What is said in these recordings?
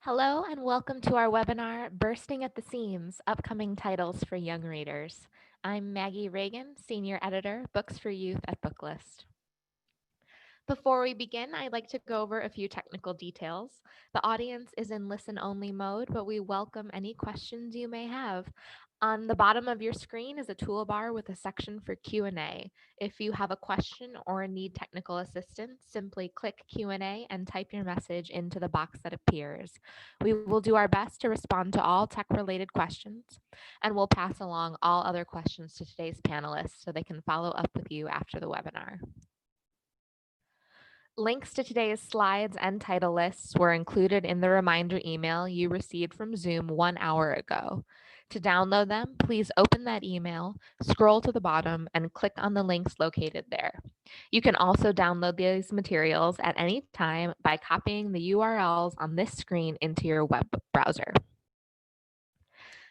Hello and welcome to our webinar, Bursting at the Seams, Upcoming Titles for Young Readers. I'm Maggie Reagan, Senior Editor, Books for Youth at Booklist. Before we begin, I'd like to go over a few technical details. The audience is in listen-only mode, but we welcome any questions you may have. On the bottom of your screen is a toolbar with a section for Q&A. If you have a question or need technical assistance, simply click Q&A and type your message into the box that appears. We will do our best to respond to all tech-related questions, and we'll pass along all other questions to today's panelists so they can follow up with you after the webinar. Links to today's slides and title lists were included in the reminder email you received from Zoom 1 hour ago. To download them, please open that email, scroll to the bottom, and click on the links located there. You can also download these materials at any time by copying the URLs on this screen into your web browser.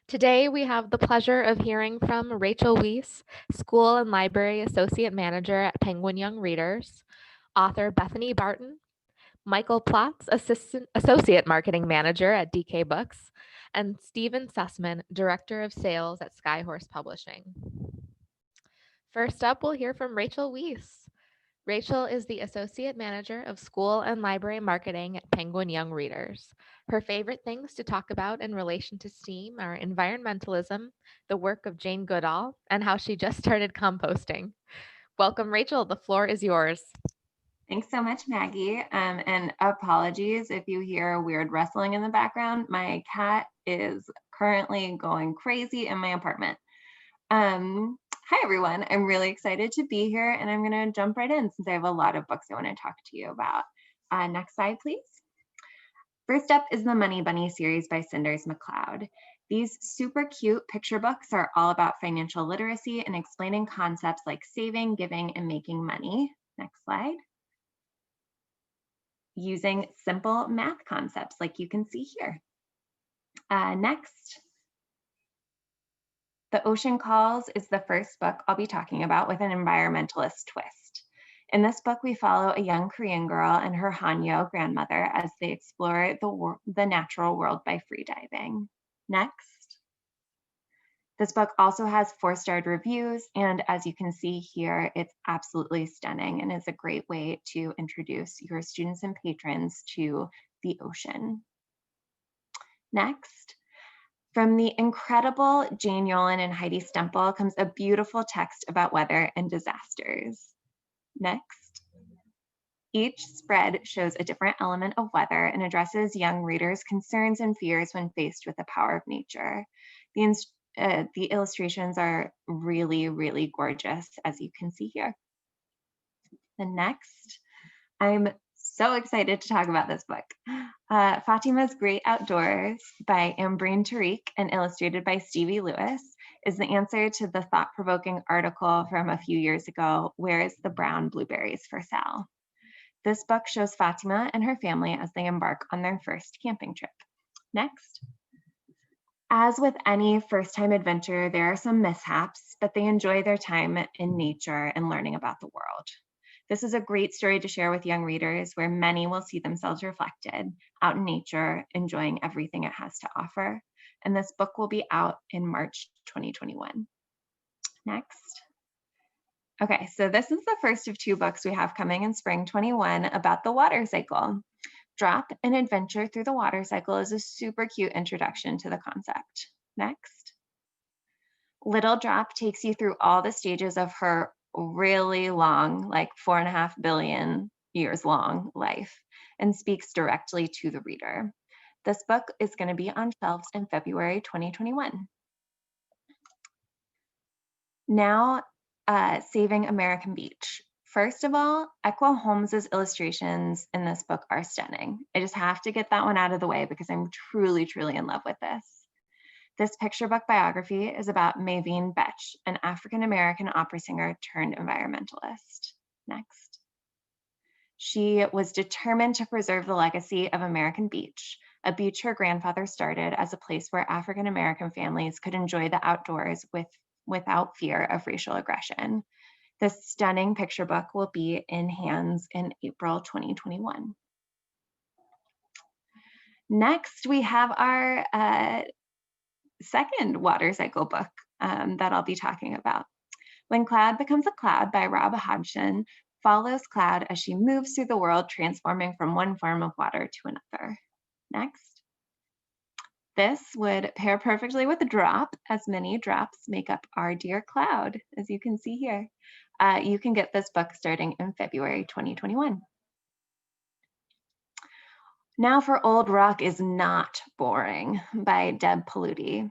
Today, we have the pleasure of hearing from Rachel Weiss, School and Library Associate Manager at Penguin Young Readers, author Bethany Barton, Michael Plotz, Associate Marketing Manager at DK Books, and Stephen Sussman, Director of Sales at Skyhorse Publishing. First up, we'll hear from Rachel Weiss. Rachel is the Associate Manager of School and Library Marketing at Penguin Young Readers. Her favorite things to talk about in relation to STEAM are environmentalism, the work of Jane Goodall, and how she just started composting. Welcome, Rachel. The floor is yours. Thanks so much, Maggie. And apologies if you hear weird rustling in the background. My cat is currently going crazy in my apartment. Hi, everyone. I'm really excited to be here, and I'm going to jump right in since I have a lot of books I want to talk to you about. Next slide, please. First up is the Money Bunny series by Cinders McLeod. These super cute picture books are all about financial literacy and explaining concepts like saving, giving, and making money. Next slide. Using simple math concepts like you can see here. Next, The Ocean Calls is the first book I'll be talking about with an environmentalist twist. In this book, we follow a young Korean girl and her Hanyo grandmother as they explore the natural world by freediving. Next. This book also has 4-star reviews, and as you can see here, it's absolutely stunning and is a great way to introduce your students and patrons to the ocean. Next, from the incredible Jane Yolen and Heidi Stempel comes a beautiful text about weather and disasters. Next, each spread shows a different element of weather and addresses young readers' concerns and fears when faced with the power of nature. The illustrations are really, really gorgeous, as you can see here. The next, I'm so excited to talk about this book. Fatima's Great Outdoors by Ambreen Tariq and illustrated by Stevie Lewis is the answer to the thought-provoking article from a few years ago, Where is the Brown Blueberries for Sale? This book shows Fatima and her family as they embark on their first camping trip. Next. As with any first-time adventure, there are some mishaps, but they enjoy their time in nature and learning about the world. This is a great story to share with young readers where many will see themselves reflected out in nature, enjoying everything it has to offer. And this book will be out in March 2021. Next. Okay, so this is the first of 2 books we have coming in spring 21 about the water cycle. Drop an Adventure Through the Water Cycle is a super cute introduction to the concept. Next. Little Drop takes you through all the stages of her really long, like 4.5 billion years long life and speaks directly to the reader. This book is going to be on shelves in February 2021. Now, Saving American Beach. First of all, Equa Holmes's illustrations in this book are stunning. I just have to get that one out of the way because I'm truly, truly in love with this. This picture book biography is about Maveen Betch, an African-American opera singer turned environmentalist. Next. She was determined to preserve the legacy of American Beach, a beach her grandfather started as a place where African-American families could enjoy the outdoors without fear of racial aggression. This stunning picture book will be in hands in April 2021. Next, we have our second water cycle book that I'll be talking about. When Cloud Becomes a Cloud by Rob Hodgson follows Cloud as she moves through the world, transforming from one form of water to another. Next. This would pair perfectly with a drop, as many drops make up our dear Cloud, as you can see here. You can get this book starting in February 2021. Now for Old Rock is Not Boring by Deb Paludi.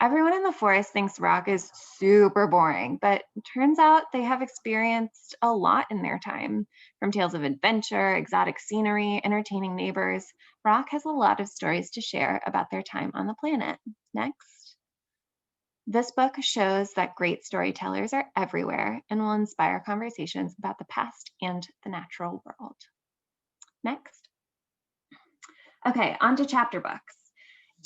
Everyone in the forest thinks rock is super boring, but it turns out they have experienced a lot in their time. From tales of adventure, exotic scenery, entertaining neighbors, rock has a lot of stories to share about their time on the planet. Next. This book shows that great storytellers are everywhere and will inspire conversations about the past and the natural world. Next. Okay, on to chapter books.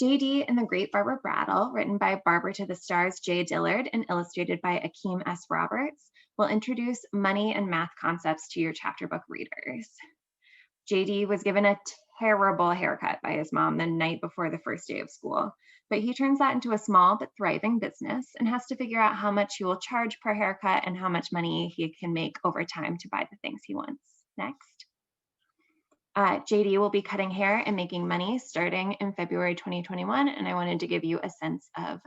JD and the Great Barbara Brattle, written by Barbara to the Stars J. Dillard and illustrated by Akeem S. Roberts, will introduce money and math concepts to your chapter book readers. JD was given a terrible haircut by his mom the night before the first day of school, but he turns that into a small but thriving business and has to figure out how much he will charge per haircut and how much money he can make over time to buy the things he wants. Next. JD will be cutting hair and making money starting in February 2021, and I wanted to give you a sense of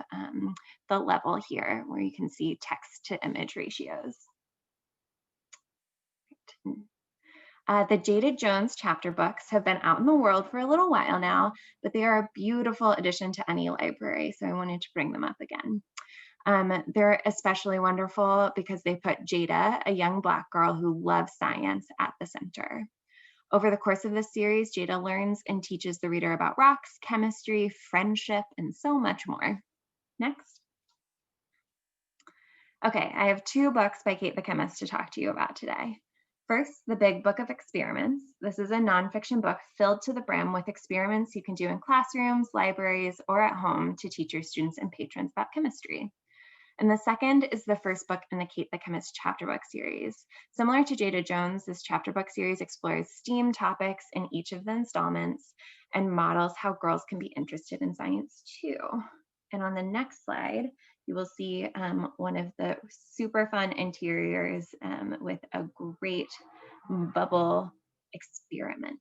the level here where you can see text to image ratios. The Jada Jones chapter books have been out in the world for a little while now, but they are a beautiful addition to any library, so I wanted to bring them up again. They're especially wonderful because they put Jada, a young Black girl who loves science, at the center. Over the course of this series, Jada learns and teaches the reader about rocks, chemistry, friendship, and so much more. Next. Okay, I have two books by Kate the Chemist to talk to you about today. First, The Big Book of Experiments. This is a nonfiction book filled to the brim with experiments you can do in classrooms, libraries, or at home to teach your students and patrons about chemistry. And the second is the first book in the Kate the Chemist chapter book series. Similar to Jada Jones, this chapter book series explores STEAM topics in each of the installments and models how girls can be interested in science too. And on the next slide, you will see one of the super fun interiors with a great bubble experiment.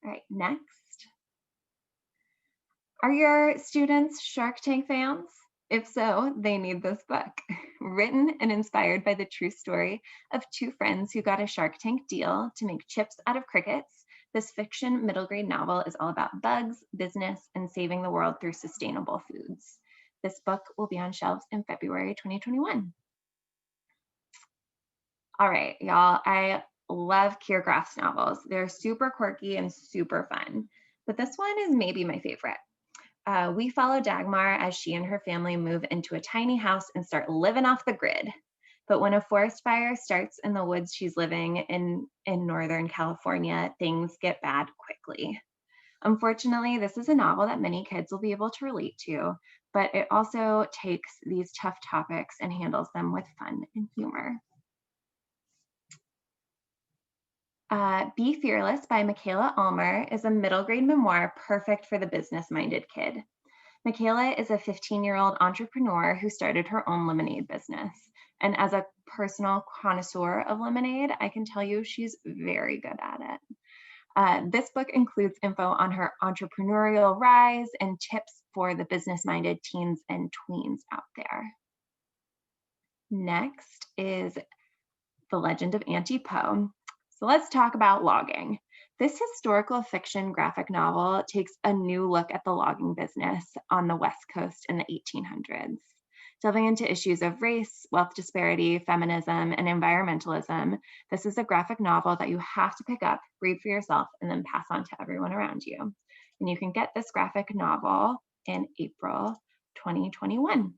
All right, next. Are your students Shark Tank fans? If so, they need this book. Written and inspired by the true story of two friends who got a Shark Tank deal to make chips out of crickets, this fiction middle grade novel is all about bugs, business, and saving the world through sustainable foods. This book will be on shelves in February 2021. All right, y'all, I love Keir Graff's novels. They're super quirky and super fun, but this one is maybe my favorite. We follow Dagmar as she and her family move into a tiny house and start living off the grid. But when a forest fire starts in the woods she's living in Northern California, things get bad quickly. Unfortunately, this is a novel that many kids will be able to relate to, but it also takes these tough topics and handles them with fun and humor. Be Fearless by Michaela Ulmer is a middle grade memoir perfect for the business-minded kid. Michaela is a 15-year-old entrepreneur who started her own lemonade business. And as a personal connoisseur of lemonade, I can tell you she's very good at it. This book includes info on her entrepreneurial rise and tips for the business-minded teens and tweens out there. Next is The Legend of Auntie poem. So let's talk about logging. This historical fiction graphic novel takes a new look at the logging business on the West Coast in the 1800s. Delving into issues of race, wealth disparity, feminism, and environmentalism, this is a graphic novel that you have to pick up, read for yourself, and then pass on to everyone around you. And you can get this graphic novel in April 2021.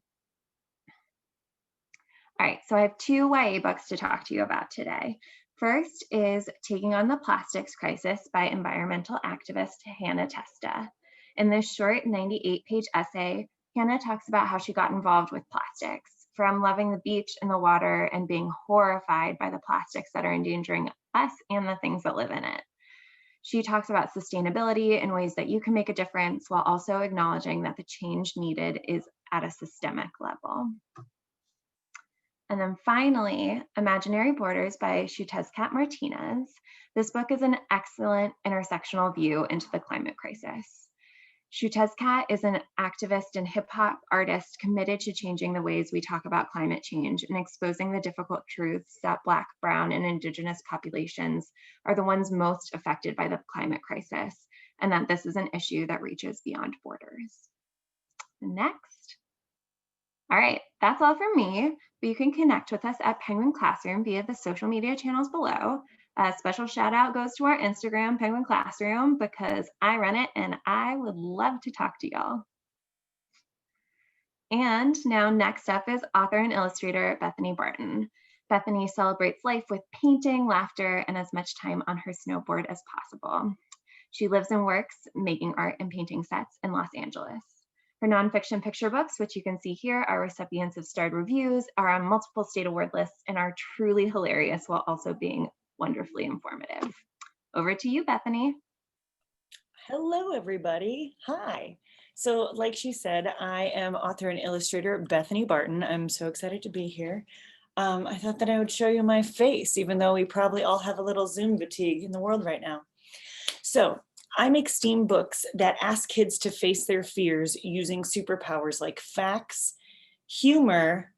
All right, so I have two YA books to talk to you about today. First is Taking on the Plastics Crisis by environmental activist Hannah Testa. In this short 98-page essay, Hannah talks about how she got involved with plastics, from loving the beach and the water and being horrified by the plastics that are endangering us and the things that live in it. She talks about sustainability and ways that you can make a difference while also acknowledging that the change needed is at a systemic level. And then finally, Imaginary Borders by Xiuhtezcat Martinez. This book is an excellent intersectional view into the climate crisis. Xiuhtezcat is an activist and hip hop artist committed to changing the ways we talk about climate change and exposing the difficult truths that Black, Brown, and Indigenous populations are the ones most affected by the climate crisis, and that this is an issue that reaches beyond borders. Next. All right, that's all from me, but you can connect with us at Penguin Classroom via the social media channels below. A special shout out goes to our Instagram, Penguin Classroom, because I run it and I would love to talk to y'all. And now next up is author and illustrator Bethany Barton. Bethany celebrates life with painting, laughter, and as much time on her snowboard as possible. She lives and works making art and painting sets in Los Angeles. Her nonfiction picture books, which you can see here, are recipients of starred reviews, are on multiple state award lists, and are truly hilarious while also being wonderfully informative. Over to you, Bethany. Hello, everybody. Hi. So like she said, I am author and illustrator Bethany Barton. I'm so excited to be here. I thought that I would show you my face, even though we probably all have a little Zoom fatigue in the world right now. So I make STEAM books that ask kids to face their fears using superpowers like facts, humor,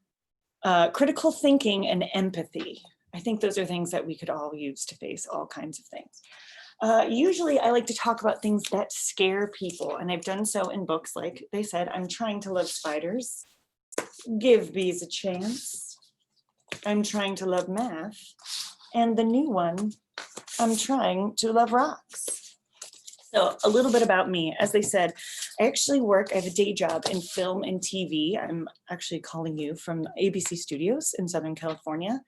critical thinking, and empathy. I think those are things that we could all use to face all kinds of things. Usually I like to talk about things that scare people, and I've done so in books like they said, I'm Trying to Love Spiders, Give Bees a Chance, I'm Trying to Love Math, and the new one, I'm Trying to Love Rocks. So a little bit about me. As they said, I actually I have a day job in film and TV. I'm actually calling you from ABC Studios in Southern California.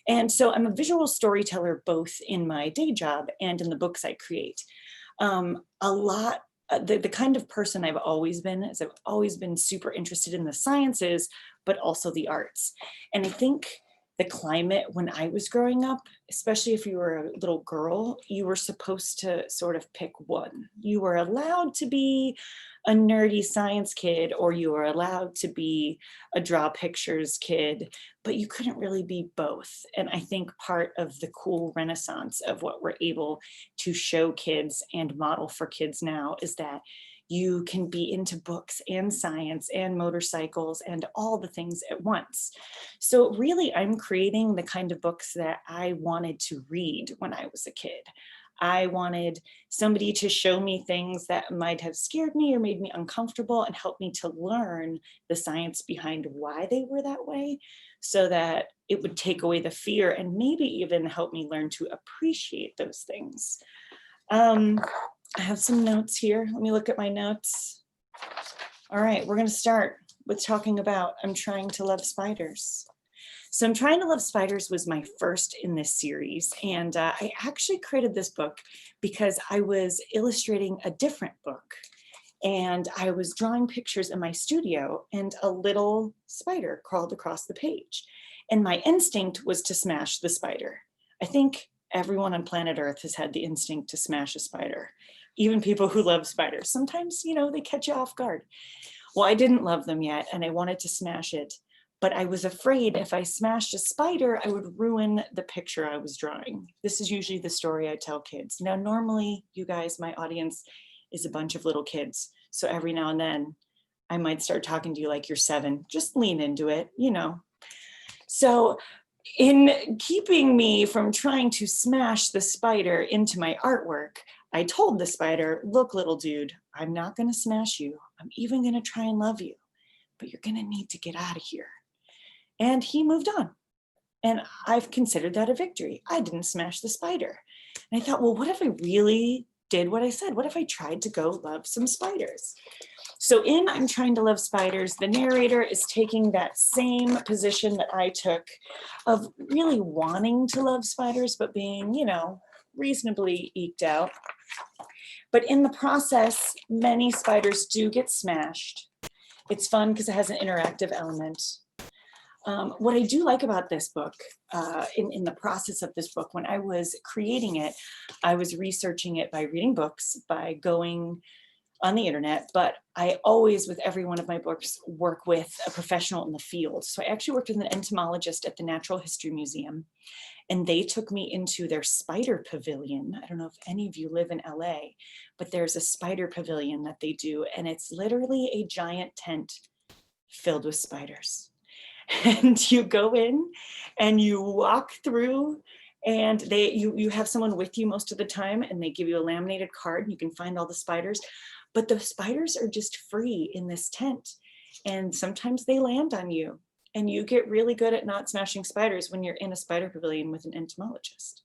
And so I'm a visual storyteller, both in my day job and in the books I create. The kind of person I've always been is I've always been super interested in the sciences, but also the arts. And I think the climate when I was growing up, especially if you were a little girl, you were supposed to sort of pick one. You were allowed to be a nerdy science kid, or you were allowed to be a draw pictures kid, but you couldn't really be both. And I think part of the cool renaissance of what we're able to show kids and model for kids now is that you can be into books and science and motorcycles and all the things at once. So really, I'm creating the kind of books that I wanted to read when I was a kid. I wanted somebody to show me things that might have scared me or made me uncomfortable and help me to learn the science behind why they were that way, so that it would take away the fear and maybe even help me learn to appreciate those things. I have some notes here. Let me look at my notes. All right, we're going to start with talking about I'm Trying to Love Spiders. So I'm Trying to Love Spiders was my first in this series. And I actually created this book because I was illustrating a different book. And I was drawing pictures in my studio and a little spider crawled across the page. And my instinct was to smash the spider. I think everyone on planet Earth has had the instinct to smash a spider. Even people who love spiders. Sometimes, they catch you off guard. Well, I didn't love them yet, and I wanted to smash it, but I was afraid if I smashed a spider, I would ruin the picture I was drawing. This is usually the story I tell kids. Now, normally, you guys, my audience is a bunch of little kids. So every now and then, I might start talking to you like you're 7. Just lean into it, So in keeping me from trying to smash the spider into my artwork, I told the spider, look, little dude, I'm not going to smash you. I'm even going to try and love you, but you're going to need to get out of here. And he moved on. And I've considered that a victory. I didn't smash the spider. And I thought, well, what if I really did what I said? What if I tried to go love some spiders? So in I'm Trying to Love Spiders, the narrator is taking that same position that I took of really wanting to love spiders, but being, reasonably eked out. But in the process, many spiders do get smashed. It's fun because it has an interactive element. What I do like about this book, in the process of this book, when I was creating it, I was researching it by reading books, by going on the internet, but I always, with every one of my books, work with a professional in the field. So I actually worked with an entomologist at the Natural History Museum, and they took me into their spider pavilion. I don't know if any of you live in LA, but there's a spider pavilion that they do, and it's literally a giant tent filled with spiders. And you go in and you walk through, and you have someone with you most of the time, and they give you a laminated card and you can find all the spiders, but the spiders are just free in this tent, and sometimes they land on you, and you get really good at not smashing spiders when you're in a spider pavilion with an entomologist.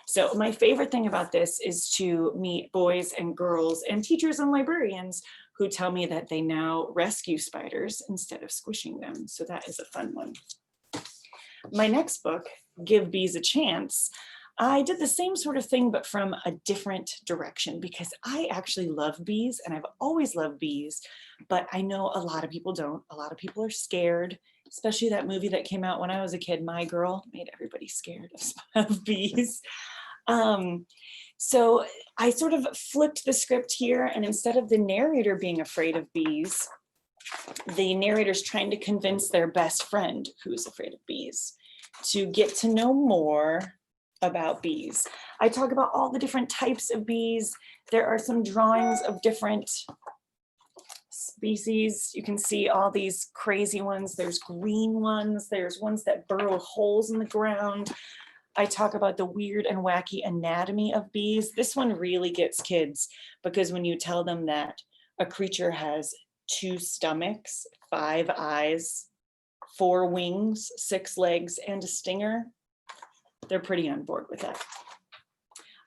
So my favorite thing about this is to meet boys and girls and teachers and librarians who tell me that they now rescue spiders instead of squishing them. So that is a fun one. My next book, Give Bees a Chance, I did the same sort of thing, but from a different direction, because I actually love bees and I've always loved bees, but I know a lot of people don't. A lot of people are scared, especially that movie that came out when I was a kid, My Girl, made everybody scared of bees. So I sort of flipped the script here, and instead of the narrator being afraid of bees, the narrator's trying to convince their best friend who's afraid of bees to get to know more about bees. I talk about all the different types of bees. There are some drawings of different species. You can see all these crazy ones. There's green ones. There's ones that burrow holes in the ground. I talk about the weird and wacky anatomy of bees. This one really gets kids, because when you tell them that a creature has 2 stomachs, 5 eyes, 4 wings, 6 legs, and a stinger, they're pretty on board with that.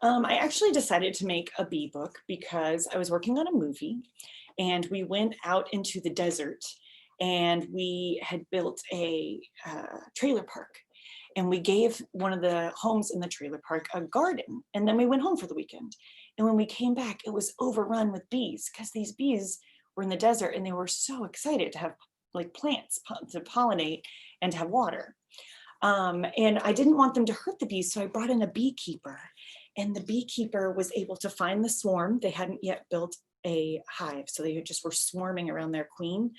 I actually decided to make a bee book because I was working on a movie, and we went out into the desert, and we had built a trailer park. And we gave one of the homes in the trailer park a garden. And then we went home for the weekend. And when we came back, it was overrun with bees, because these bees were in the desert and they were so excited to have like plants to pollinate and to have water. And I didn't want them to hurt the bees, so I brought in a beekeeper. And the beekeeper was able to find the swarm. They hadn't yet built a hive, so they just were swarming around their queen.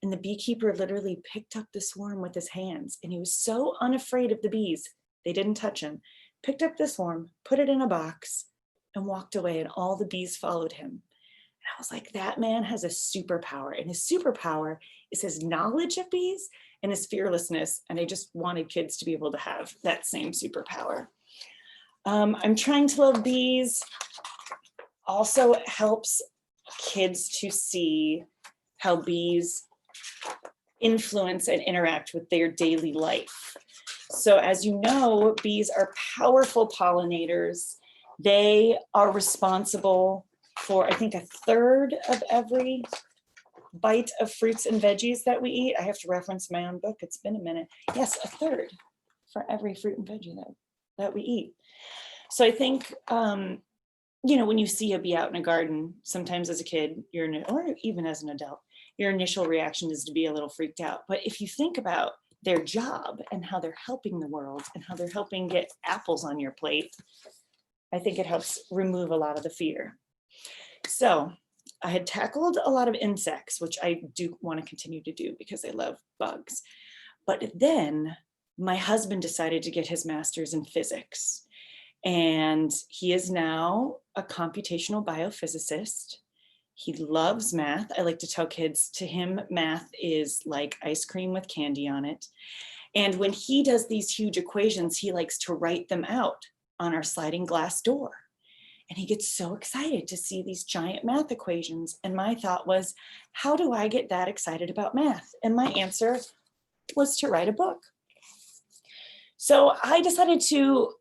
And the beekeeper literally picked up the swarm with his hands, and he was so unafraid of the bees, they didn't touch him, picked up the swarm, put it in a box, and walked away, and all the bees followed him. And I was like, that man has a superpower, and his superpower is his knowledge of bees and his fearlessness, and I just wanted kids to be able to have that same superpower. I'm Trying to Love Bees also helps kids to see how bees influence and interact with their daily life. So as you know, bees are powerful pollinators. They are responsible for, I think, 1/3 of every bite of fruits and veggies that we eat. I have to reference my own book. It's been a minute. Yes, 1/3 for every fruit and veggie that we eat. So I think, you know, when you see a bee out in a garden, sometimes as a kid, or even as an adult, your initial reaction is to be a little freaked out. But if you think about their job and how they're helping the world and how they're helping get apples on your plate, I think it helps remove a lot of the fear. So I had tackled a lot of insects, which I do want to continue to do because I love bugs. But then my husband decided to get his master's in physics. And he is now a computational biophysicist. He loves math. I like to tell kids, to him, math is like ice cream with candy on it. And when he does these huge equations, he likes to write them out on our sliding glass door. And he gets so excited to see these giant math equations. And my thought was, how do I get that excited about math? And my answer was to write a book. So I decided to,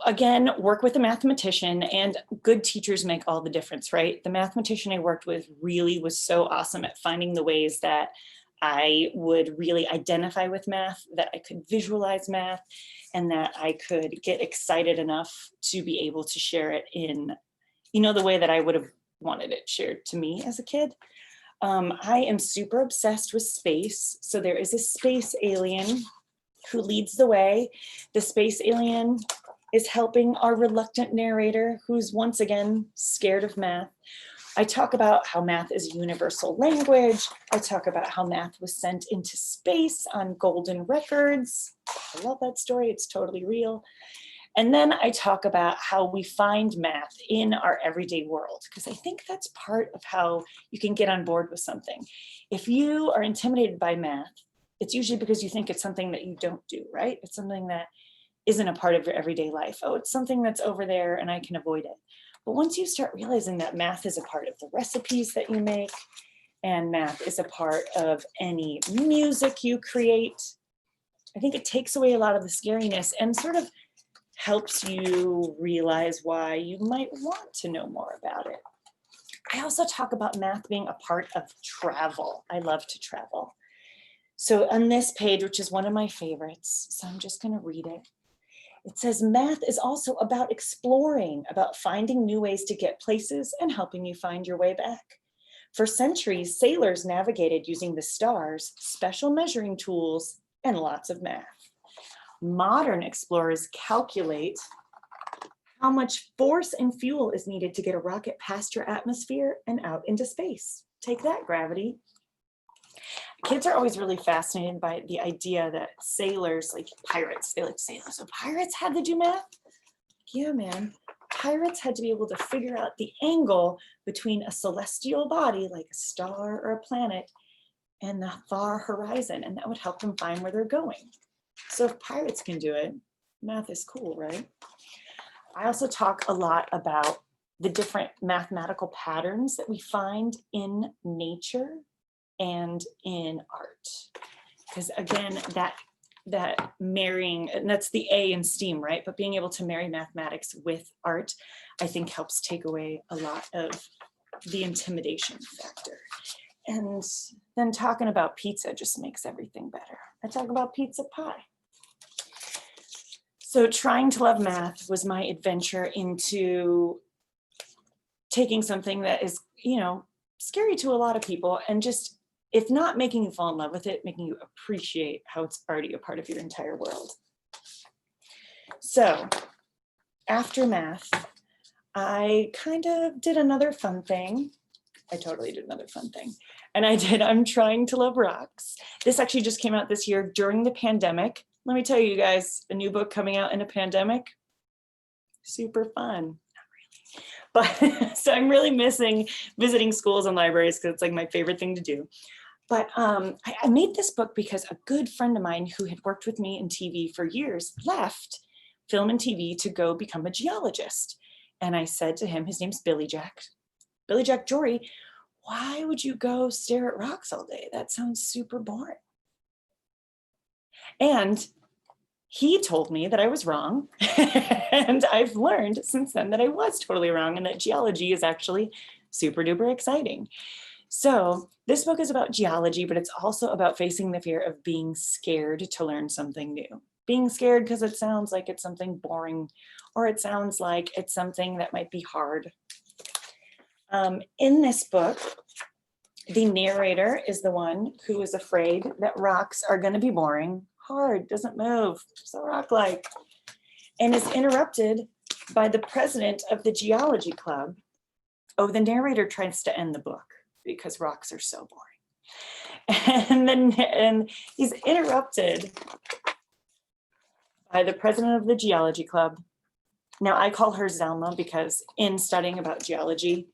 again, work with a mathematician, and good teachers make all the difference, right? The mathematician I worked with really was so awesome at finding the ways that I would really identify with math, that I could visualize math, and that I could get excited enough to be able to share it in, you know, the way that I would have wanted it shared to me as a kid. I am super obsessed with space. So there is a space alien who leads the way. The space alien is helping our reluctant narrator, who's once again scared of math. I talk about how math is universal language. I talk about how math was sent into space on golden records. I love that story, it's totally real. And then I talk about how we find math in our everyday world, because I think that's part of how you can get on board with something. If you are intimidated by math, it's usually because you think it's something that you don't do, right? It's something that isn't a part of your everyday life. Oh, it's something that's over there and I can avoid it. But once you start realizing that math is a part of the recipes that you make, and math is a part of any music you create, I think it takes away a lot of the scariness and sort of helps you realize why you might want to know more about it. I also talk about math being a part of travel. I love to travel. So on this page, which is one of my favorites, so I'm just going to read it. It says, math is also about exploring, about finding new ways to get places and helping you find your way back. For centuries, sailors navigated using the stars, special measuring tools, and lots of math. Modern explorers calculate how much force and fuel is needed to get a rocket past your atmosphere and out into space. Take that, gravity. Kids are always really fascinated by the idea that sailors, like pirates, they like to say, so pirates had to do math? Yeah, man. Pirates had to be able to figure out the angle between a celestial body, like a star or a planet, and the far horizon, and that would help them find where they're going. So if pirates can do it, math is cool, right? I also talk a lot about the different mathematical patterns that we find in nature and in art. Because again, that marrying, and that's the A in STEAM, right? But being able to marry mathematics with art, I think helps take away a lot of the intimidation factor. And then talking about pizza just makes everything better. I talk about pizza pie. So trying to love math was my adventure into taking something that is, scary to a lot of people, and just, if not making you fall in love with it, making you appreciate how it's already a part of your entire world. So after math, I kind of did another fun thing. I totally did another fun thing. And I'm Trying to Love Rocks. This actually just came out this year during the pandemic. Let me tell you guys, a new book coming out in a pandemic, super fun. Not really. But so I'm really missing visiting schools and libraries because it's like my favorite thing to do. But I made this book because a good friend of mine who had worked with me in TV for years left film and TV to go become a geologist. And I said to him, his name's Billy Jack Jory, why would you go stare at rocks all day? That sounds super boring. And he told me that I was wrong. And I've learned since then that I was totally wrong and that geology is actually super duper exciting. So this book is about geology, but it's also about facing the fear of being scared to learn something new. Being scared because it sounds like it's something boring, or it sounds like it's something that might be hard. In this book, the narrator is the one who is afraid that rocks are going to be boring, hard, doesn't move, so rock-like, and is interrupted by the president of the geology club. Oh, the narrator tries to end the book because rocks are so boring. And he's interrupted by the president of the geology club. Now I call her Zelma because in studying about geology,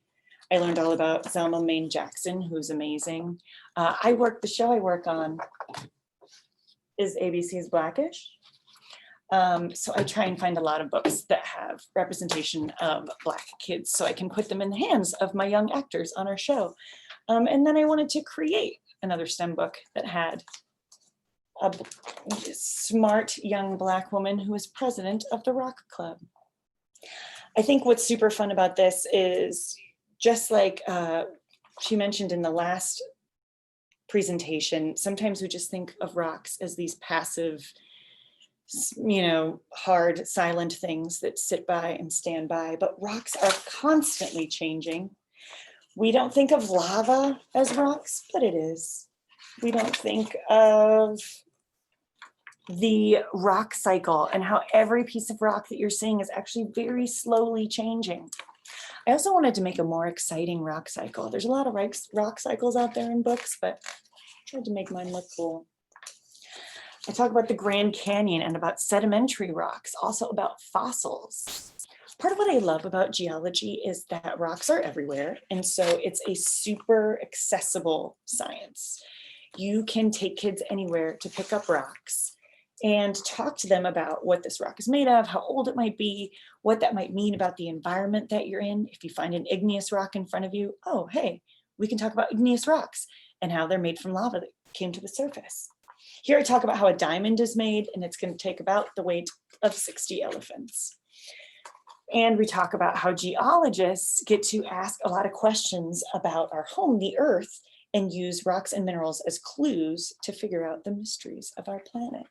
I learned all about Zelma Main Jackson, who's amazing. The show I work on is ABC's Blackish. So I try and find a lot of books that have representation of Black kids so I can put them in the hands of my young actors on our show. And then I wanted to create another STEM book that had a smart young Black woman who is president of the Rock Club. I think what's super fun about this is, just like she mentioned in the last presentation, sometimes we just think of rocks as these passive, hard, silent things that sit by and stand by, but rocks are constantly changing. We don't think of lava as rocks, but it is. We don't think of the rock cycle and how every piece of rock that you're seeing is actually very slowly changing. I also wanted to make a more exciting rock cycle. There's a lot of rock cycles out there in books, but I tried to make mine look cool. I talk about the Grand Canyon and about sedimentary rocks, also about fossils. Part of what I love about geology is that rocks are everywhere, and so it's a super accessible science. You can take kids anywhere to pick up rocks and talk to them about what this rock is made of, how old it might be, what that might mean about the environment that you're in. If you find an igneous rock in front of you, oh, hey, we can talk about igneous rocks and how they're made from lava that came to the surface. Here I talk about how a diamond is made, and it's going to take about the weight of 60 elephants. And we talk about how geologists get to ask a lot of questions about our home, the Earth, and use rocks and minerals as clues to figure out the mysteries of our planet.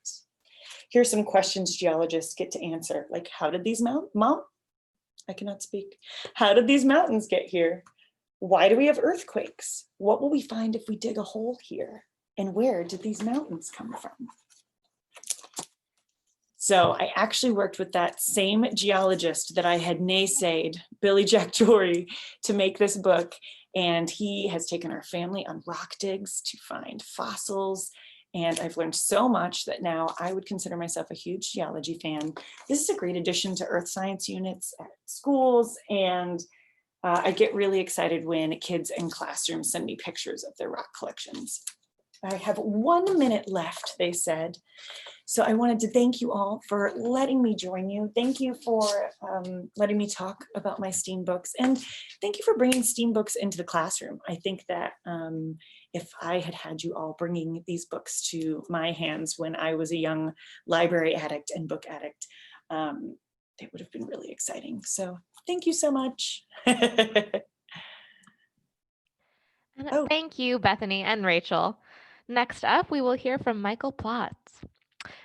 Here's some questions geologists get to answer, like how did these I cannot speak. How did these mountains get here? Why do we have earthquakes? What will we find if we dig a hole here? And where did these mountains come from? So I actually worked with that same geologist that I had naysayed, Billy Jack Jory, to make this book. And he has taken our family on rock digs to find fossils. And I've learned so much that now I would consider myself a huge geology fan. This is a great addition to earth science units at schools. And I get really excited when kids in classrooms send me pictures of their rock collections. I have 1 minute left, they said. So I wanted to thank you all for letting me join you. Thank you for letting me talk about my STEAM books. And thank you for bringing STEAM books into the classroom. I think that if I had you all bringing these books to my hands when I was a young library addict and book addict, it would have been really exciting. So thank you so much. And thank you, Bethany and Rachel. Next up, we will hear from Michael Plotz.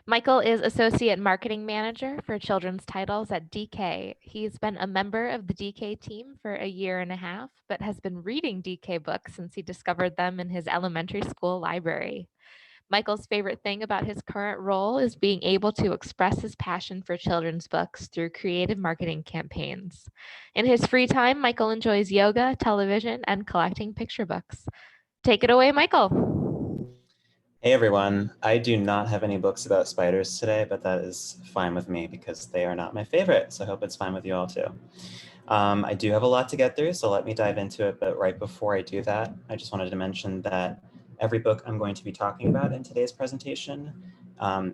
Michael is Associate Marketing Manager for Children's Titles at DK. He's been a member of the DK team for a year and a half, but has been reading DK books since he discovered them in his elementary school library. Michael's favorite thing about his current role is being able to express his passion for children's books through creative marketing campaigns. In his free time, Michael enjoys yoga, television, and collecting picture books. Take it away, Michael. Hey everyone, I do not have any books about spiders today, but that is fine with me because they are not my favorite, so I hope it's fine with you all too. I do have a lot to get through, so let me dive into it, but right before I do that, I just wanted to mention that every book I'm going to be talking about in today's presentation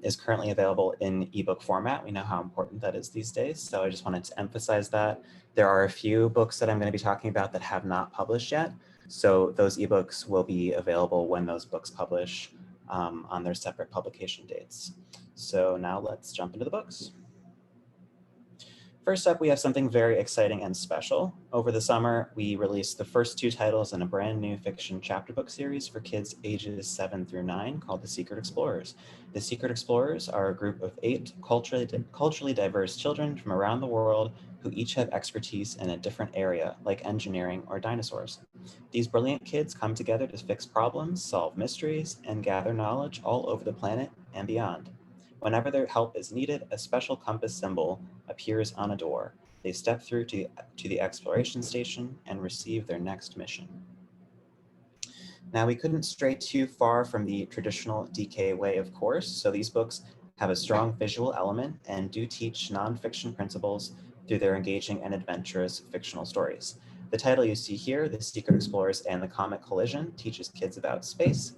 is currently available in ebook format. We know how important that is these days, so I just wanted to emphasize that. There are a few books that I'm going to be talking about that have not published yet, so those ebooks will be available when those books publish on their separate publication dates. So now let's jump into the books. First up, we have something very exciting and special. Over the summer, we released the first 2 titles in a brand new fiction chapter book series for kids ages 7 through 9 called The Secret Explorers. The Secret Explorers are a group of 8 culturally diverse children from around the world who each have expertise in a different area, like engineering or dinosaurs. These brilliant kids come together to fix problems, solve mysteries, and gather knowledge all over the planet and beyond. Whenever their help is needed, a special compass symbol appears on a door. They step through to the exploration station and receive their next mission. Now, we couldn't stray too far from the traditional DK way, of course, so these books have a strong visual element and do teach nonfiction principles through their engaging and adventurous fictional stories. The title you see here, The Secret Explorers and the Comet Collision, teaches kids about space.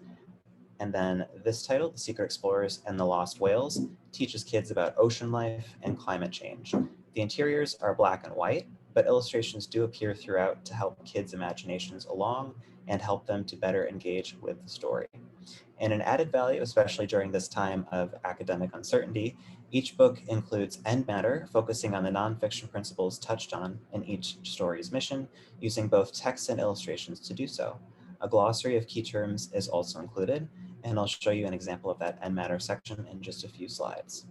And then this title, The Secret Explorers and the Lost Whales, teaches kids about ocean life and climate change. The interiors are black and white, but illustrations do appear throughout to help kids' imaginations along and help them to better engage with the story. And an added value, especially during this time of academic uncertainty, each book includes end matter, focusing on the nonfiction principles touched on in each story's mission, using both text and illustrations to do so. A glossary of key terms is also included, and I'll show you an example of that end matter section in just a few slides.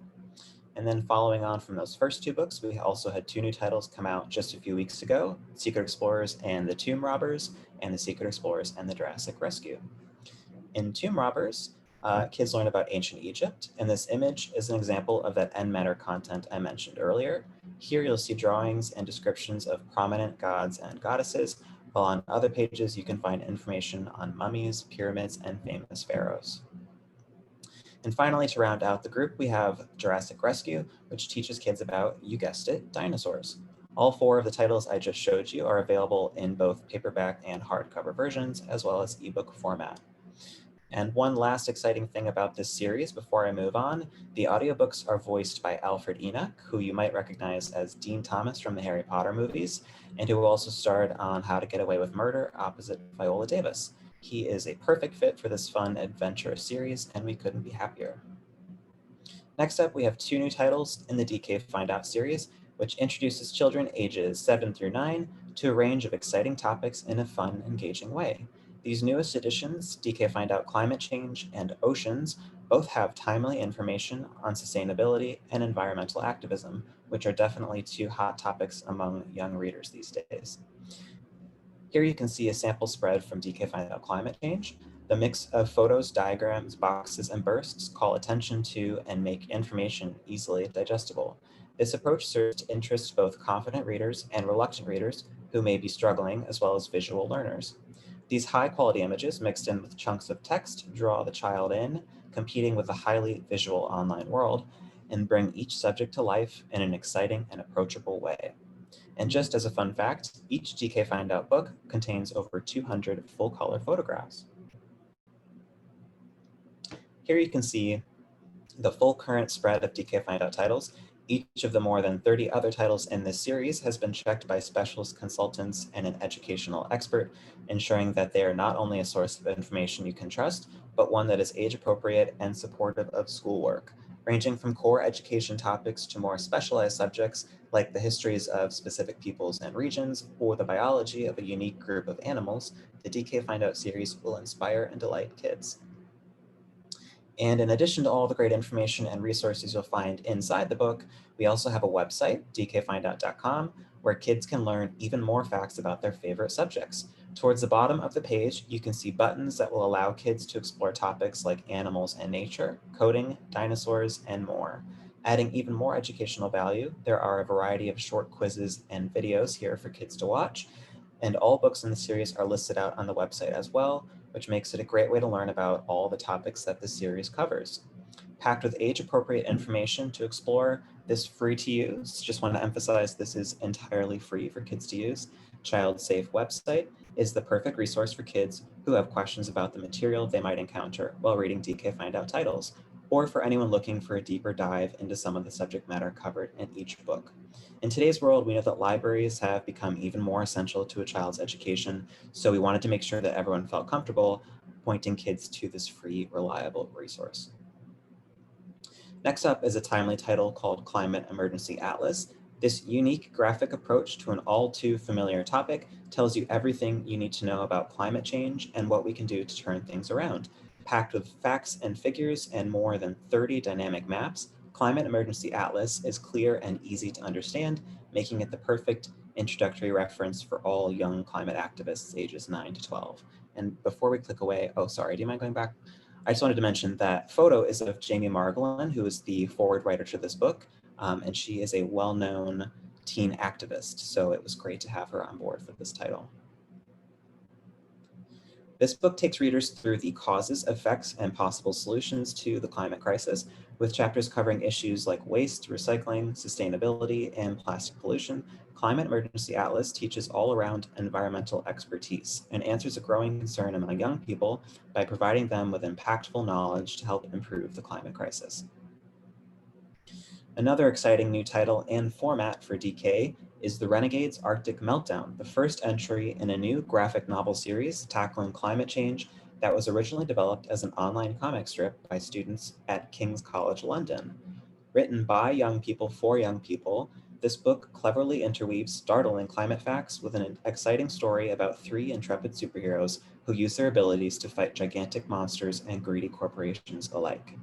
And then following on from those first two books, we also had two new titles come out just a few weeks ago, Secret Explorers and the Tomb Robbers, and the Secret Explorers and the Jurassic Rescue. In Tomb Robbers, kids learn about ancient Egypt, and this image is an example of that end matter content I mentioned earlier. Here you'll see drawings and descriptions of prominent gods and goddesses, while on other pages you can find information on mummies, pyramids, and famous pharaohs. And finally, to round out the group, we have Jurassic Rescue, which teaches kids about, you guessed it, dinosaurs. All four of the titles I just showed you are available in both paperback and hardcover versions, as well as ebook format. And one last exciting thing about this series before I move on, the audiobooks are voiced by Alfred Enoch, who you might recognize as Dean Thomas from the Harry Potter movies, and who also starred on How to Get Away with Murder opposite Viola Davis. He is a perfect fit for this fun adventure series, and we couldn't be happier. Next up, we have two new titles in the DK Find Out series, which introduces children ages 7 through 9 to a range of exciting topics in a fun, engaging way. These newest editions, DK Find Out Climate Change and Oceans, both have timely information on sustainability and environmental activism, which are definitely two hot topics among young readers these days. Here you can see a sample spread from DK Find Out Climate Change. The mix of photos, diagrams, boxes, and bursts call attention to and make information easily digestible. This approach serves to interest both confident readers and reluctant readers who may be struggling, as well as visual learners. These high-quality images mixed in with chunks of text draw the child in, competing with a highly visual online world, and bring each subject to life in an exciting and approachable way. And just as a fun fact, each DK Find Out book contains over 200 full-color photographs. Here you can see the full current spread of DK Find Out titles. Each of the more than 30 other titles in this series has been checked by specialist consultants and an educational expert, ensuring that they are not only a source of information you can trust, but one that is age-appropriate and supportive of schoolwork. Ranging from core education topics to more specialized subjects like the histories of specific peoples and regions or the biology of a unique group of animals, the DK Find Out series will inspire and delight kids. And in addition to all the great information and resources you'll find inside the book, we also have a website, dkfindout.com, where kids can learn even more facts about their favorite subjects. Towards the bottom of the page, you can see buttons that will allow kids to explore topics like animals and nature, coding, dinosaurs, and more. Adding even more educational value, there are a variety of short quizzes and videos here for kids to watch, and all books in the series are listed out on the website as well, which makes it a great way to learn about all the topics that the series covers. Packed with age-appropriate information to explore, this free to use, just want to emphasize this is entirely free for kids to use, child-safe website is the perfect resource for kids who have questions about the material they might encounter while reading DK Find Out titles, or for anyone looking for a deeper dive into some of the subject matter covered in each book. In today's world, we know that libraries have become even more essential to a child's education, so we wanted to make sure that everyone felt comfortable pointing kids to this free, reliable resource. Next up is a timely title called Climate Emergency Atlas. This unique graphic approach to an all too familiar topic tells you everything you need to know about climate change and what we can do to turn things around. Packed with facts and figures and more than 30 dynamic maps, Climate Emergency Atlas is clear and easy to understand, making it the perfect introductory reference for all young climate activists ages 9 to 12. And before we click away, oh, sorry, do you mind going back? I just wanted to mention that photo is of Jamie Margolin, who is the forward writer to this book, and she is a well-known teen activist, so it was great to have her on board for this title. This book takes readers through the causes, effects, and possible solutions to the climate crisis, with chapters covering issues like waste, recycling, sustainability, and plastic pollution. Climate Emergency Atlas teaches all-around environmental expertise and answers a growing concern among young people by providing them with impactful knowledge to help improve the climate crisis. Another exciting new title and format for DK is the Renegades Arctic Meltdown, the first entry in a new graphic novel series tackling climate change that was originally developed as an online comic strip by students at King's College London. Written by young people for young people, this book cleverly interweaves startling climate facts with an exciting story about 3 intrepid superheroes who use their abilities to fight gigantic monsters and greedy corporations alike.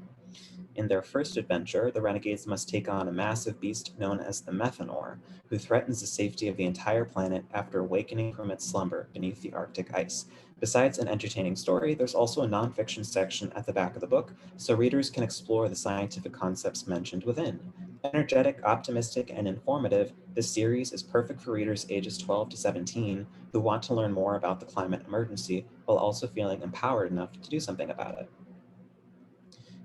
In their first adventure, the Renegades must take on a massive beast known as the Methanor, who threatens the safety of the entire planet after awakening from its slumber beneath the Arctic ice. Besides an entertaining story, there's also a nonfiction section at the back of the book, so readers can explore the scientific concepts mentioned within. Energetic, optimistic, and informative, this series is perfect for readers ages 12 to 17 who want to learn more about the climate emergency while also feeling empowered enough to do something about it.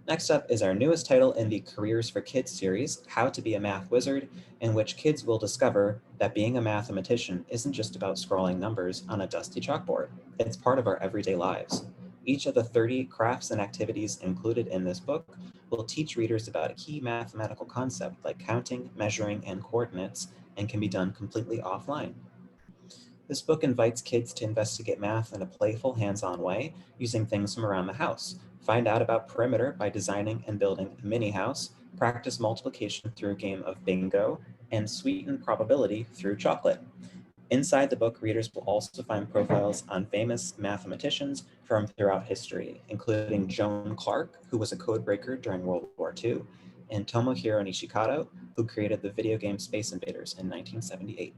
Next up is our newest title in the Careers for Kids series, How to Be a Math Wizard, in which kids will discover that being a mathematician isn't just about scrolling numbers on a dusty chalkboard. It's part of our everyday lives. Each of the 30 crafts and activities included in this book will teach readers about a key mathematical concept like counting, measuring, and coordinates, and can be done completely offline. This book invites kids to investigate math in a playful, hands-on way, using things from around the house. Find out about perimeter by designing and building a mini house, practice multiplication through a game of bingo, and sweeten probability through chocolate. Inside the book, readers will also find profiles on famous mathematicians from throughout history, including Joan Clark, who was a code breaker during World War II, and Tomohiro Nishikado, who created the video game Space Invaders in 1978.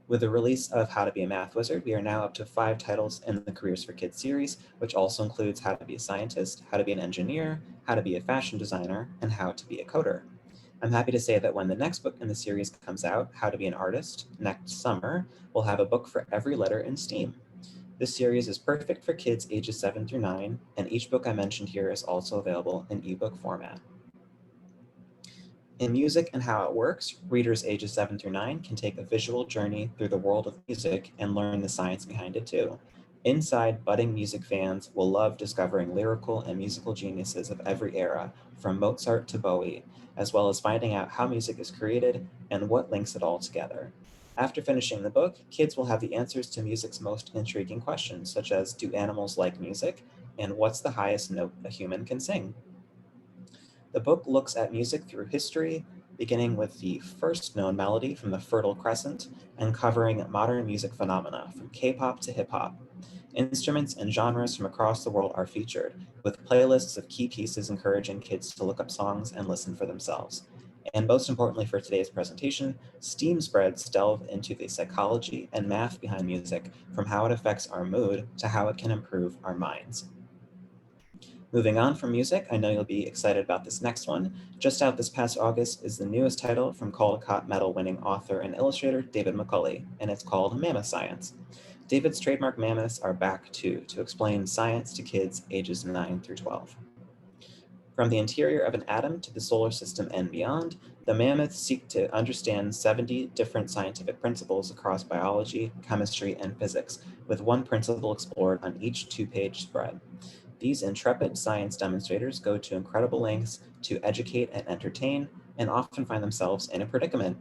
With the release of How to Be a Math Wizard, we are now up to 5 titles in the Careers for Kids series, which also includes How to Be a Scientist, How to Be an Engineer, How to Be a Fashion Designer, and How to Be a Coder. I'm happy to say that when the next book in the series comes out, How to Be an Artist, next summer, we'll have a book for every letter in STEAM. This series is perfect for kids ages 7 through 9, and each book I mentioned here is also available in ebook format. In Music and How It Works, readers ages 7 through 9 can take a visual journey through the world of music and learn the science behind it too. Inside, budding music fans will love discovering lyrical and musical geniuses of every era, from Mozart to Bowie, as well as finding out how music is created and what links it all together. After finishing the book, kids will have the answers to music's most intriguing questions, such as, do animals like music? And what's the highest note a human can sing? The book looks at music through history, beginning with the first known melody from the Fertile Crescent and covering modern music phenomena from K-pop to hip-hop. Instruments and genres from across the world are featured, with playlists of key pieces encouraging kids to look up songs and listen for themselves. And most importantly for today's presentation, STEAM spreads delve into the psychology and math behind music, from how it affects our mood to how it can improve our minds. Moving on from music, I know you'll be excited about this next one. Just out this past August is the newest title from Caldecott Medal-winning author and illustrator David McCulley, and it's called Mammoth Science. David's trademark mammoths are back to explain science to kids ages 9 through 12. From the interior of an atom to the solar system and beyond, the mammoths seek to understand 70 different scientific principles across biology, chemistry, and physics, with one principle explored on each 2-page spread. These intrepid science demonstrators go to incredible lengths to educate and entertain, and often find themselves in a predicament.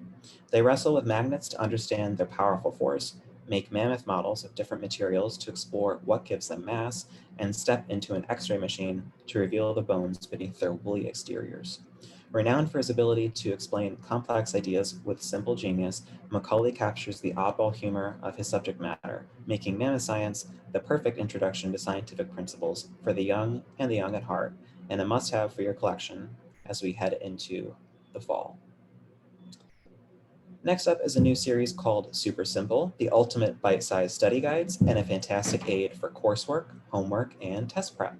They wrestle with magnets to understand their powerful force, make mammoth models of different materials to explore what gives them mass, and step into an X-ray machine to reveal the bones beneath their woolly exteriors. Renowned for his ability to explain complex ideas with simple genius, McCulley captures the oddball humor of his subject matter, making Mammoth Science the perfect introduction to scientific principles for the young and the young at heart, and a must-have for your collection as we head into the fall. Next up is a new series called Super Simple, the ultimate bite-sized study guides and a fantastic aid for coursework, homework, and test prep.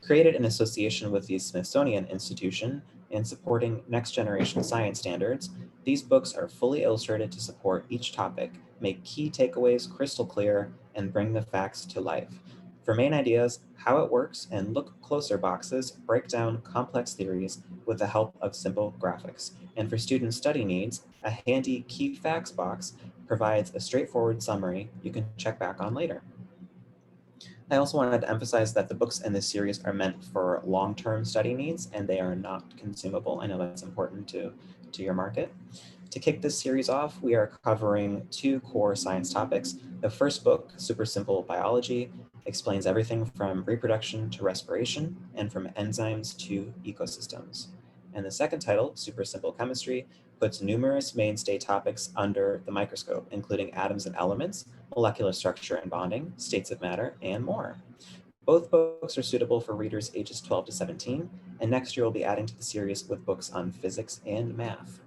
Created in association with the Smithsonian Institution and supporting next-generation science standards, these books are fully illustrated to support each topic, make key takeaways crystal clear, and bring the facts to life. For main ideas, how it works, and look closer boxes break down complex theories with the help of simple graphics. And for student study needs, a handy key facts box provides a straightforward summary you can check back on later. I also wanted to emphasize that the books in this series are meant for long-term study needs, and they are not consumable. I know that's important to your market. To kick this series off, we are covering 2 core science topics. The first book, Super Simple Biology, explains everything from reproduction to respiration, and from enzymes to ecosystems. And the second title, Super Simple Chemistry, puts numerous mainstay topics under the microscope, including atoms and elements, molecular structure and bonding, states of matter, and more. Both books are suitable for readers ages 12 to 17, and next year we'll be adding to the series with books on physics and math.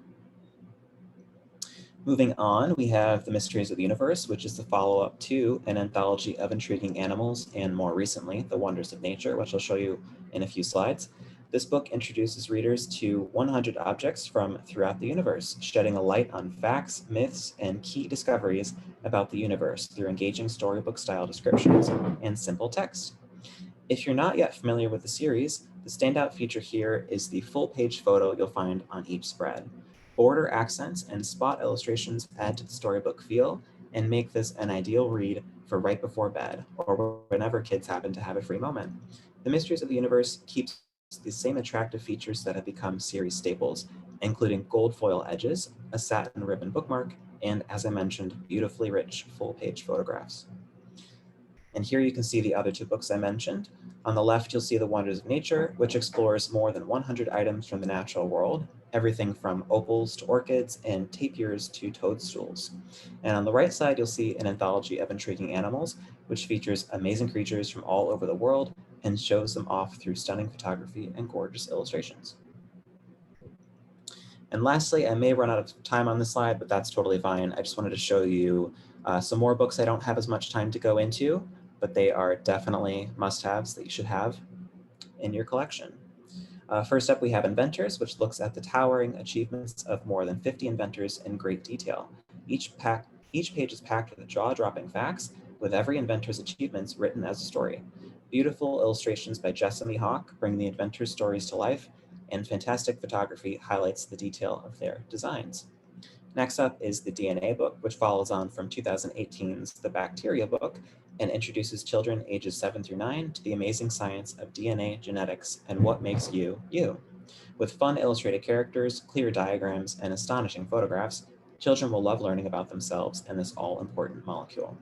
Moving on, we have The Mysteries of the Universe, which is the follow-up to an anthology of intriguing animals, and more recently, The Wonders of Nature, which I'll show you in a few slides. This book introduces readers to 100 objects from throughout the universe, shedding a light on facts, myths, and key discoveries about the universe through engaging storybook-style descriptions and simple text. If you're not yet familiar with the series, the standout feature here is the full-page photo you'll find on each spread. Border accents and spot illustrations add to the storybook feel and make this an ideal read for right before bed or whenever kids happen to have a free moment. The Mysteries of the Universe keeps the same attractive features that have become series staples, including gold foil edges, a satin ribbon bookmark, and, as I mentioned, beautifully rich full-page photographs. And here you can see the other two books I mentioned. On the left, you'll see The Wonders of Nature, which explores more than 100 items from the natural world, everything from opals to orchids and tapirs to toadstools. And on the right side, you'll see an anthology of intriguing animals, which features amazing creatures from all over the world and shows them off through stunning photography and gorgeous illustrations. And lastly, I may run out of time on this slide, but that's totally fine. I just wanted to show you some more books I don't have as much time to go into, but they are definitely must-haves that you should have in your collection. First up, we have Inventors, which looks at the towering achievements of more than 50 inventors in great detail. Each page is packed with jaw-dropping facts, with every inventor's achievements written as a story. Beautiful illustrations by Jessamy Hawk bring the inventors' stories to life, and fantastic photography highlights the detail of their designs. Next up is the DNA book, which follows on from 2018's The Bacteria book and introduces children ages 7 through 9 to the amazing science of DNA, genetics, and what makes you, you. With fun illustrated characters, clear diagrams, and astonishing photographs, children will love learning about themselves and this all-important molecule.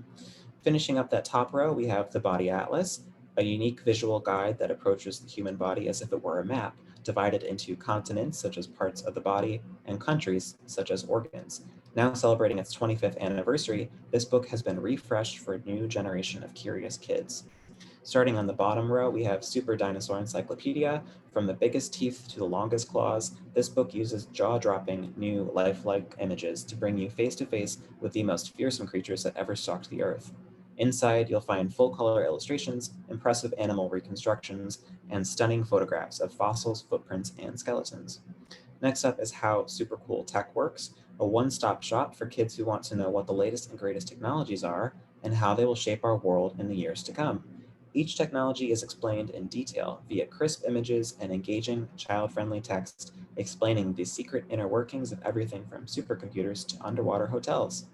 Finishing up that top row, we have The Body Atlas, a unique visual guide that approaches the human body as if it were a map, divided into continents such as parts of the body and countries such as organs. Now celebrating its 25th anniversary, this book has been refreshed for a new generation of curious kids. Starting on the bottom row, we have Super Dinosaur Encyclopedia. From the biggest teeth to the longest claws, this book uses jaw-dropping, new, lifelike images to bring you face-to-face with the most fearsome creatures that ever stalked the earth. Inside, you'll find full-color illustrations, impressive animal reconstructions, and stunning photographs of fossils, footprints, and skeletons. Next up is How Super Cool Tech Works, a one-stop shop for kids who want to know what the latest and greatest technologies are and how they will shape our world in the years to come. Each technology is explained in detail via crisp images and engaging, child-friendly text, explaining the secret inner workings of everything from supercomputers to underwater hotels.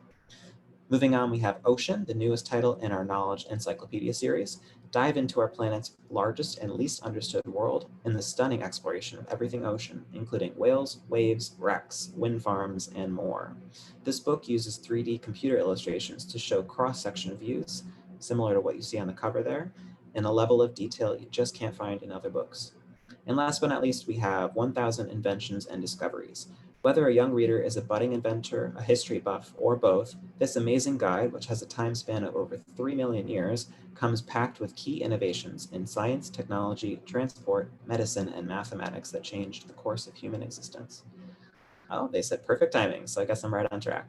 Moving on, we have Ocean, the newest title in our Knowledge Encyclopedia series. Dive into our planet's largest and least understood world in the stunning exploration of everything ocean, including whales, waves, wrecks, wind farms, and more. This book uses 3D computer illustrations to show cross-section views, similar to what you see on the cover there, in a level of detail you just can't find in other books. And last but not least, we have 1,000 Inventions and Discoveries. Whether a young reader is a budding inventor, a history buff, or both, this amazing guide, which has a time span of over 3 million years, comes packed with key innovations in science, technology, transport, medicine, and mathematics that changed the course of human existence. Oh, they said perfect timing, so I guess I'm right on track.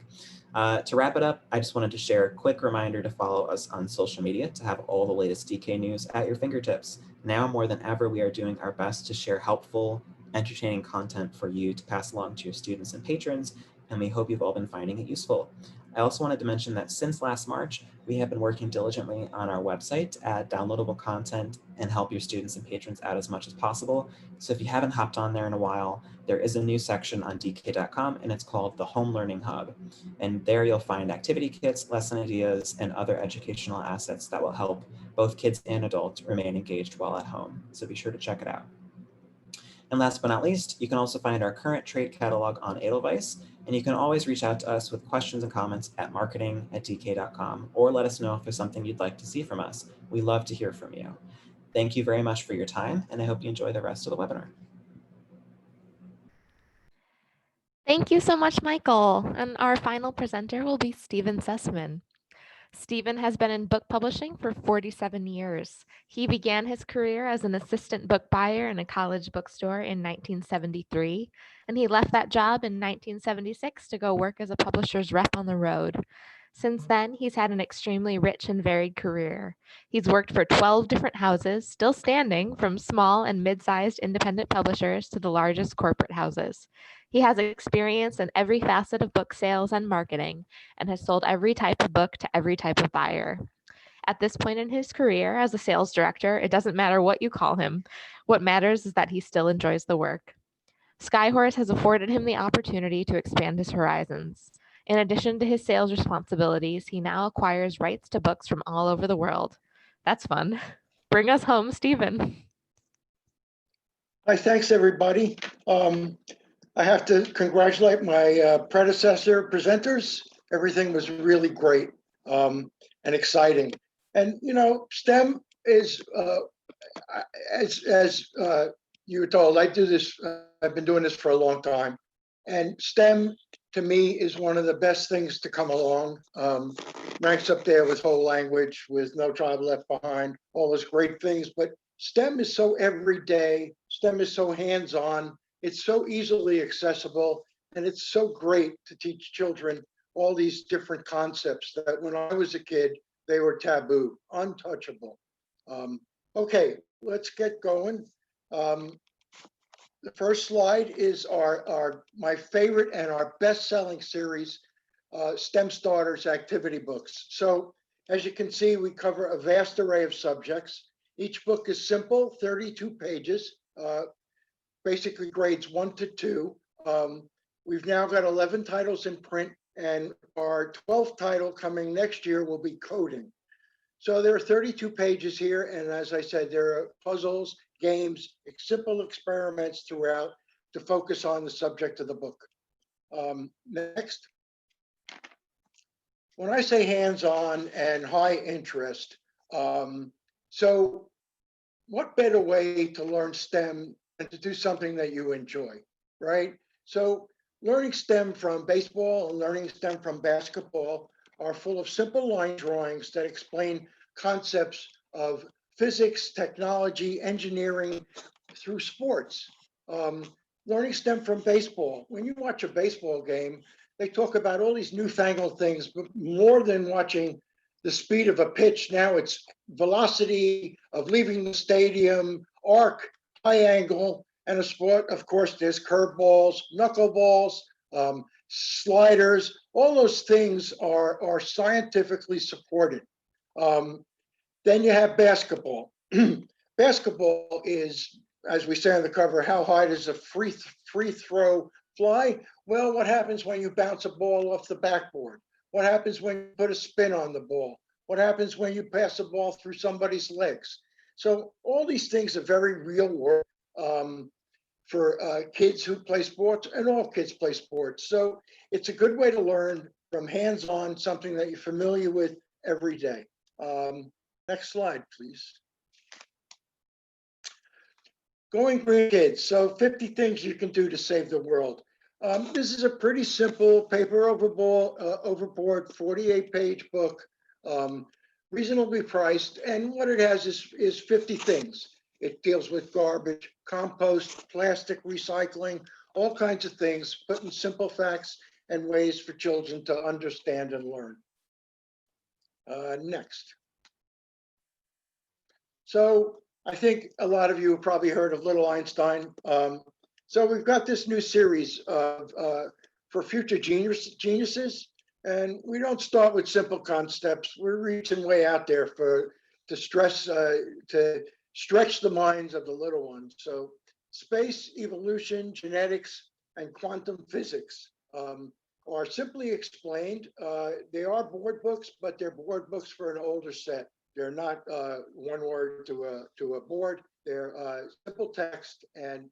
To wrap it up, I just wanted to share a quick reminder to follow us on social media to have all the latest DK news at your fingertips. Now more than ever, we are doing our best to share helpful, entertaining content for you to pass along to your students and patrons, and we hope you've all been finding it useful. I also wanted to mention that since last March, we have been working diligently on our website to add downloadable content and help your students and patrons out as much as possible. So if you haven't hopped on there in a while, there is a new section on dk.com and it's called the Home Learning Hub. And there you'll find activity kits, lesson ideas, and other educational assets that will help both kids and adults remain engaged while at home. So be sure to check it out. And last but not least, you can also find our current trade catalog on Edelweiss, and you can always reach out to us with questions and comments at marketing@dk.com, or let us know if there's something you'd like to see from us. We love to hear from you. Thank you very much for your time, and I hope you enjoy the rest of the webinar. Thank you so much, Michael. And our final presenter will be Stephen Sussman. Stephen has been in book publishing for 47 years. He began his career as an assistant book buyer in a college bookstore in 1973, and he left that job in 1976 to go work as a publisher's rep on the road. Since then, he's had an extremely rich and varied career. He's worked for 12 different houses, still standing, from small and mid-sized independent publishers to the largest corporate houses. He has experience in every facet of book sales and marketing, and has sold every type of book to every type of buyer. At this point in his career as a sales director, it doesn't matter what you call him. What matters is that he still enjoys the work. Skyhorse has afforded him the opportunity to expand his horizons. In addition to his sales responsibilities, he now acquires rights to books from all over the world. That's fun. Bring us home, Stephen. Hi, thanks, everybody. I have to congratulate my predecessor presenters. Everything was really great and exciting. And, you know, STEM is, as you were told, I do this, I've been doing this for a long time. And STEM, to me, is one of the best things to come along. Ranks up there with whole language, with No Child Left Behind, all those great things. But STEM is so everyday, STEM is so hands-on, it's so easily accessible, and it's so great to teach children all these different concepts that when I was a kid, they were taboo, untouchable. Okay, let's get going. The first slide is my favorite and our best-selling series, STEM Starters activity books. So as you can see, we cover a vast array of subjects. Each book is simple, 32 pages, basically grades 1 to 2. We've now got 11 titles in print, and our 12th title coming next year will be coding. So there are 32 pages here, and as I said, there are puzzles, games, simple experiments throughout to focus on the subject of the book. Next. When I say hands-on and high interest, so what better way to learn STEM than to do something that you enjoy, right? So learning STEM from baseball and learning STEM from basketball are full of simple line drawings that explain concepts of physics, technology, engineering through sports. Learning STEM from baseball. When you watch a baseball game, they talk about all these newfangled things, but more than watching the speed of a pitch, now it's velocity of leaving the stadium, arc, high angle, and a sport, of course, there's curveballs, knuckleballs, sliders, all those things are scientifically supported. Then you have basketball. Basketball is, as we say on the cover, how high does a free throw fly? Well, what happens when you bounce a ball off the backboard? What happens when you put a spin on the ball? What happens when you pass a ball through somebody's legs? So all these things are very real work for kids who play sports, and all kids play sports. So it's a good way to learn from hands-on, something that you're familiar with every day. Next slide, please. Going green kids. So 50 things you can do to save the world. This is a pretty simple paper overboard 48-page book, reasonably priced. And what it has is 50 things. It deals with garbage, compost, plastic recycling, all kinds of things, but in simple facts and ways for children to understand and learn. Next. So I think a lot of you have probably heard of Little Einstein. So we've got this new series for future geniuses, and we don't start with simple concepts. We're reaching way out there to stretch the minds of the little ones. So space, evolution, genetics, and quantum physics are simply explained. They are board books, but they're board books for an older set. They're not one word to a board. They're simple text, and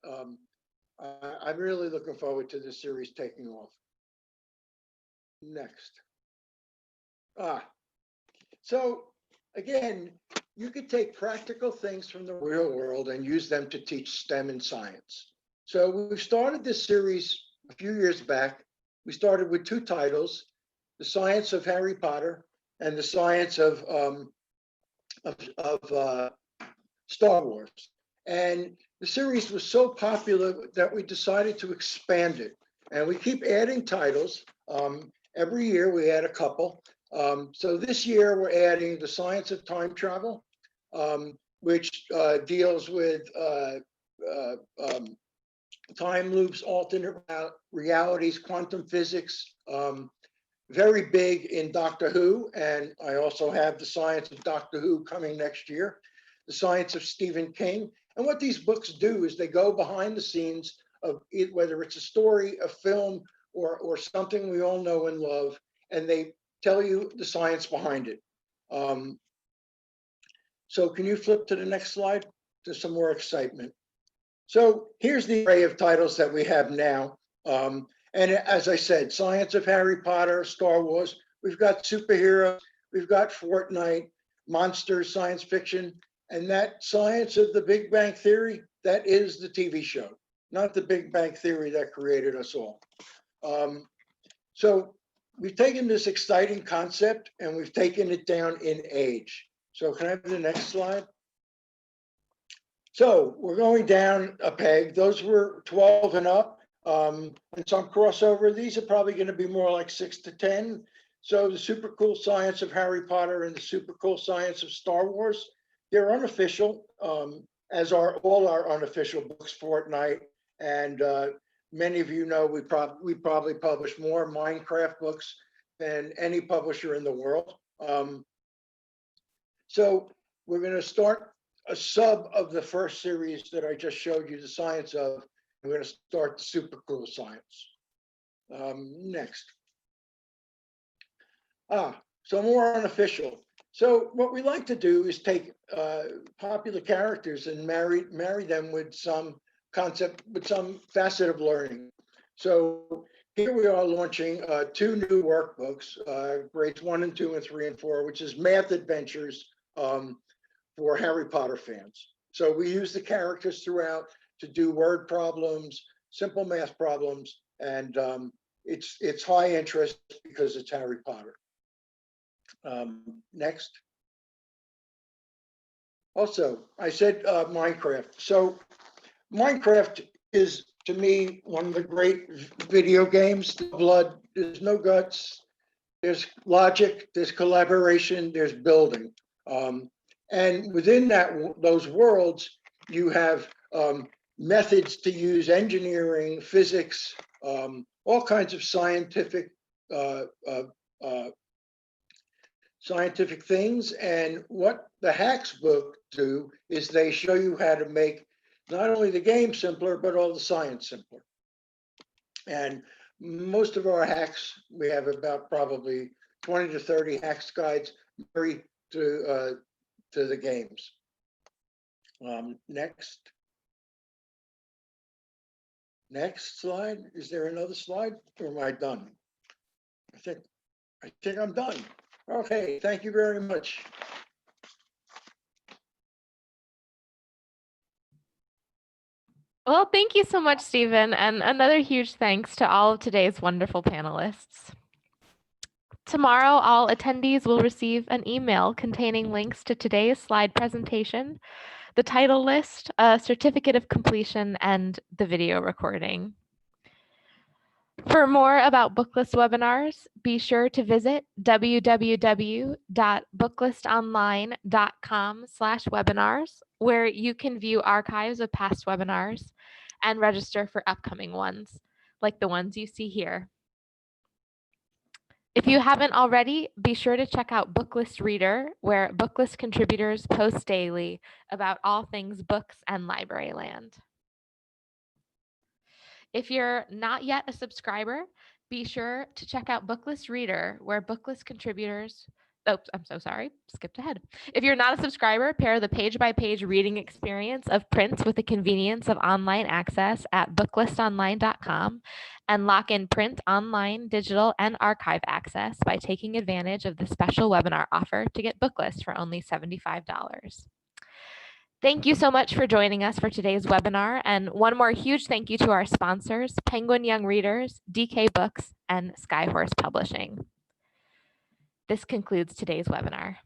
I'm really looking forward to this series taking off. Next. So again, you could take practical things from the real world and use them to teach STEM and science. So we started this series a few years back. We started with 2 titles, The Science of Harry Potter and the science of Star Wars. And the series was so popular that we decided to expand it. And we keep adding titles. Every year we add a couple. So this year we're adding the science of time travel, which deals with time loops, alternate realities, quantum physics, very big in Doctor Who. And I also have the science of Doctor Who coming next year, the science of Stephen King. And what these books do is they go behind the scenes of it, whether it's a story, a film, or something we all know and love, and they tell you the science behind it. So can you flip to the next slide? There's some more excitement. So here's the array of titles that we have now. And as I said, science of Harry Potter, Star Wars, we've got superheroes, we've got Fortnite, monsters, science fiction, and that science of the Big Bang Theory, that is the TV show, not the Big Bang Theory that created us all. So we've taken this exciting concept and we've taken it down in age. So can I have the next slide? So we're going down a peg. Those were 12 and up. And some crossover. These are probably going to be more like 6 to 10. So the super cool science of Harry Potter and the super cool science of Star Wars, they're unofficial, as are all our unofficial books, Fortnite. And many of you know we probably publish more Minecraft books than any publisher in the world. So we're going to start a sub of the first series that I just showed you the science of. We're going to start the super cool science. Next. So more unofficial. So what we like to do is take popular characters and marry them with some concept, with some facet of learning. So here we are launching 2 new workbooks, grades 1 and 2 and 3 and 4, which is math adventures for Harry Potter fans. So we use the characters throughout to do word problems, simple math problems, and it's high interest because it's Harry Potter. Next. Also, I said Minecraft. So Minecraft is, to me, one of the great video games. Blood, there's no guts, there's logic, there's collaboration, there's building. And within those worlds, you have methods to use engineering, physics, all kinds of scientific things. And what the hacks book do is they show you how to make not only the game simpler, but all the science simpler. And most of our hacks, we have about probably 20 to 30 hacks guides married to the games. Next slide. Is there another slide, or am I done? I think I'm done. Okay, thank you very much. Well, thank you so much, Stephen, and another huge thanks to all of today's wonderful panelists. Tomorrow, all attendees will receive an email containing links to today's slide presentation, the title list, a certificate of completion, and the video recording. For more about Booklist webinars, be sure to visit www.booklistonline.com/webinars, where you can view archives of past webinars and register for upcoming ones, like the ones you see here. If you haven't already, be sure to check out Booklist Reader, where Booklist contributors post daily about all things books and library land. If you're not yet a subscriber, be sure to check out Booklist Reader, where Booklist contributors, skipped ahead. If you're not a subscriber, pair the page-by-page reading experience of print with the convenience of online access at booklistonline.com and lock in print, online, digital, and archive access by taking advantage of the special webinar offer to get Booklist for only $75. Thank you so much for joining us for today's webinar. And one more huge thank you to our sponsors, Penguin Young Readers, DK Books, and Skyhorse Publishing. This concludes today's webinar.